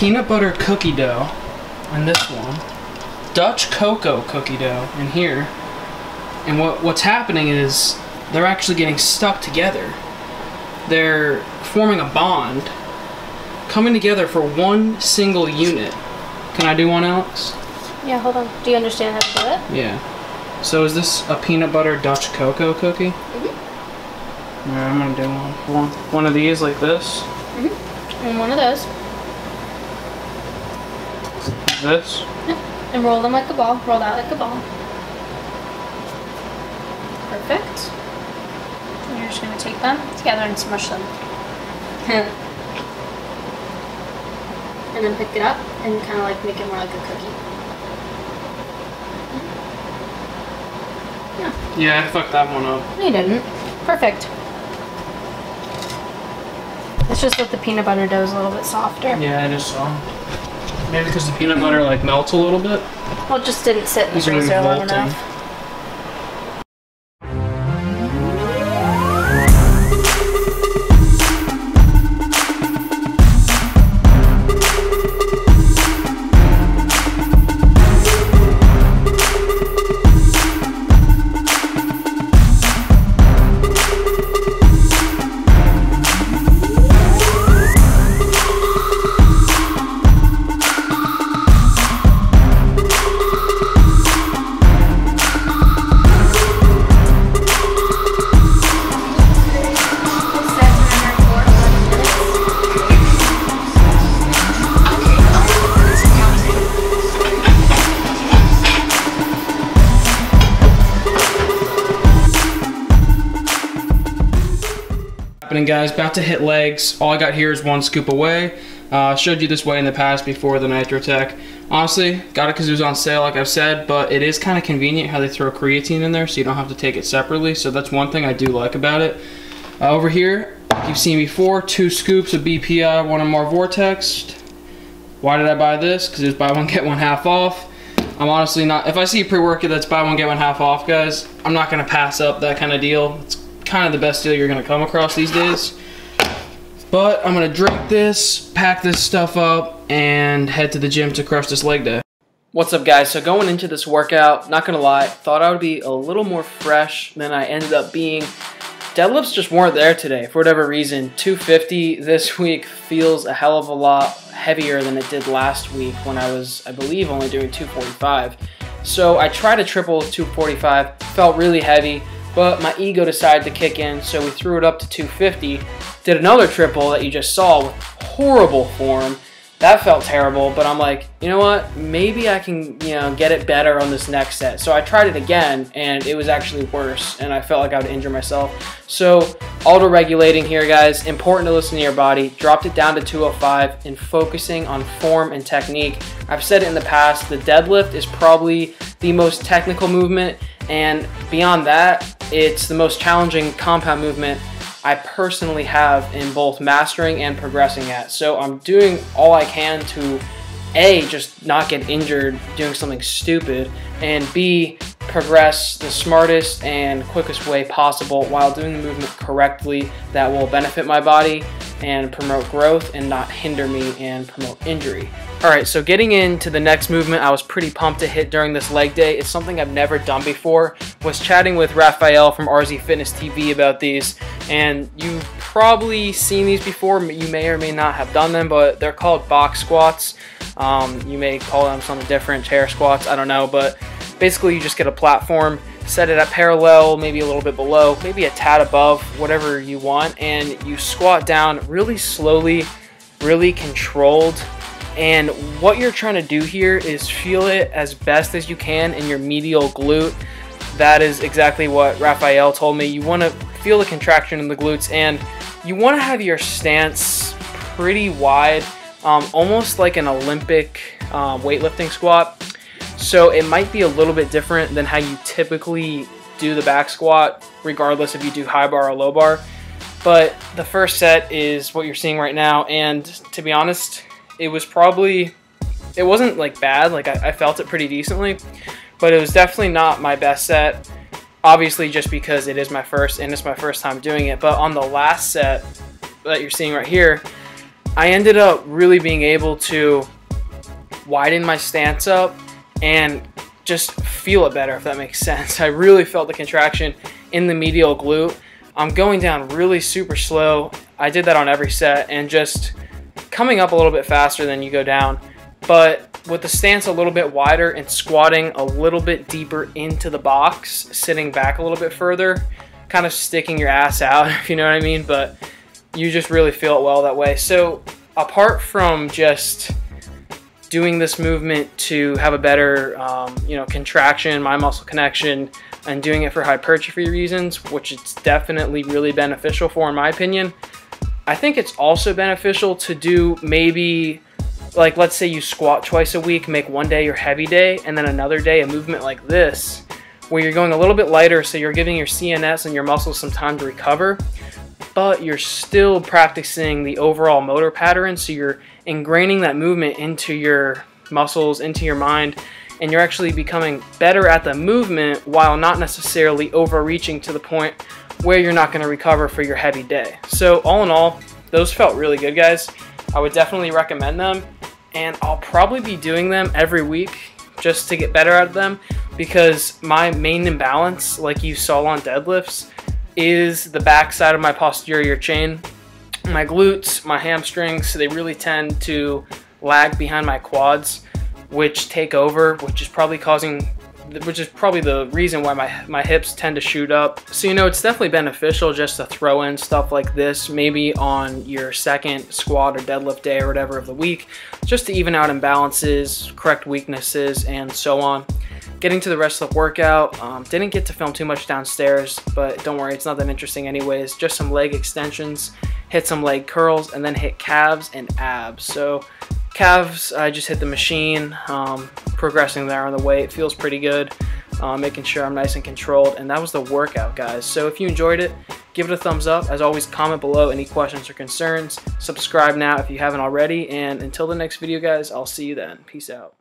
peanut butter cookie dough in this one, Dutch cocoa cookie dough in here, and what's happening is they're actually getting stuck together. They're forming a bond, coming together for one single unit. Can I do one, Alex? Yeah, hold on. Do you understand how to do it? Yeah. So is this a peanut butter Dutch cocoa cookie? Mm-hmm. Alright, I'm gonna do one of these like this. Mm-hmm. And one of those. This. Yep. And roll them like a ball. Roll out like a ball. Perfect. And you're just gonna take them together and smush them. And then pick it up and kind of like make it more like a cookie. Yeah, I fucked that one up. No, you didn't. Perfect. It's just that the peanut butter dough is a little bit softer. Yeah, I just saw. Maybe because the peanut butter like melts a little bit. Well, it just didn't sit in the freezer long enough. Guys, about to hit legs. All I got here is 1 scoop away. Showed you this way in the past before the Nitrotech. Honestly, got it because it was on sale, like I've said, but it is kind of convenient how they throw creatine in there so you don't have to take it separately. So that's one thing I do like about it. Over here, like you've seen before, 2 scoops of BPI, 1 or more Vortex. Why did I buy this? Because it's buy one get one half off. I'm honestly not, if I see a pre-workout that's buy one get one half off, guys, I'm not going to pass up that kind of deal. It's kind of the best deal you're going to come across these days. But I'm going to drink this, pack this stuff up, and head to the gym to crush this leg day. What's up, guys? So going into this workout, not going to lie, thought I would be a little more fresh than I ended up being. Deadlifts just weren't there today for whatever reason. 250 this week feels a hell of a lot heavier than it did last week when I was, I believe, only doing 245. So I tried to triple 245, felt really heavy, but my ego decided to kick in, so we threw it up to 250. Did another triple that you just saw with horrible form. That felt terrible, but I'm like, you know what? Maybe I can, get it better on this next set. So I tried it again, and it was actually worse, and I felt like I would injure myself. So auto-regulating here, guys. Important to listen to your body. Dropped it down to 205 and focusing on form and technique. I've said it in the past, the deadlift is probably the most technical movement, and beyond that, it's the most challenging compound movement I personally have in both mastering and progressing at. So I'm doing all I can to A, just not get injured doing something stupid, and B, progress the smartest and quickest way possible while doing the movement correctly that will benefit my body and promote growth and not hinder me and promote injury. Alright, so getting into the next movement I was pretty pumped to hit during this leg day. It's something I've never done before. Was chatting with Raphael from RZ Fitness TV about these, and you've probably seen these before. You may or may not have done them, but they're called box squats. You may call them something different, chair squats, I don't know, but basically you just get a platform, set it at parallel, maybe a little bit below, maybe a tad above, whatever you want, and you squat down really slowly, really controlled. And what you're trying to do here is feel it as best as you can in your medial glute. That is exactly what Raphael told me. You want to feel the contraction in the glutes, and you want to have your stance pretty wide, almost like an Olympic weightlifting squat. So it might be a little bit different than how you typically do the back squat, regardless if you do high bar or low bar. But the first set is what you're seeing right now, and to be honest, it wasn't like bad, like I felt it pretty decently, but it was definitely not my best set, obviously just because it is my first and it's my first time doing it. But on the last set that you're seeing right here, I ended up really being able to widen my stance up and just feel it better, if that makes sense. I really felt the contraction in the medial glute. I'm going down really super slow. I did that on every set and just coming up a little bit faster than you go down. But with the stance a little bit wider and squatting a little bit deeper into the box, sitting back a little bit further, kind of sticking your ass out, if you know what I mean, but you just really feel it well that way. So apart from just doing this movement to have a better contraction, mind muscle connection, and doing it for hypertrophy reasons, which it's definitely really beneficial for in my opinion, I think it's also beneficial to do maybe, like, let's say you squat twice a week, make one day your heavy day, and then another day a movement like this, where you're going a little bit lighter, so you're giving your CNS and your muscles some time to recover, but you're still practicing the overall motor pattern, so you're ingraining that movement into your muscles, into your mind, and you're actually becoming better at the movement while not necessarily overreaching to the point where you're not going to recover for your heavy day. So all in all, those felt really good, guys. I would definitely recommend them, and I'll probably be doing them every week just to get better at them, because my main imbalance, like you saw on deadlifts, is the back side of my posterior chain. My glutes, my hamstrings, they really tend to lag behind my quads, which take over, which is probably the reason why my hips tend to shoot up. So, it's definitely beneficial just to throw in stuff like this, maybe on your second squat or deadlift day or whatever of the week, just to even out imbalances, correct weaknesses, and so on. Getting to the rest of the workout, didn't get to film too much downstairs, but don't worry, it's not that interesting anyways. Just some leg extensions, hit some leg curls, and then hit calves and abs. So calves, I just hit the machine, progressing there on the weight. Feels pretty good, making sure I'm nice and controlled, and that was the workout, guys. So if you enjoyed it, give it a thumbs up. As always, comment below any questions or concerns. Subscribe now if you haven't already, and until the next video, guys, I'll see you then. Peace out.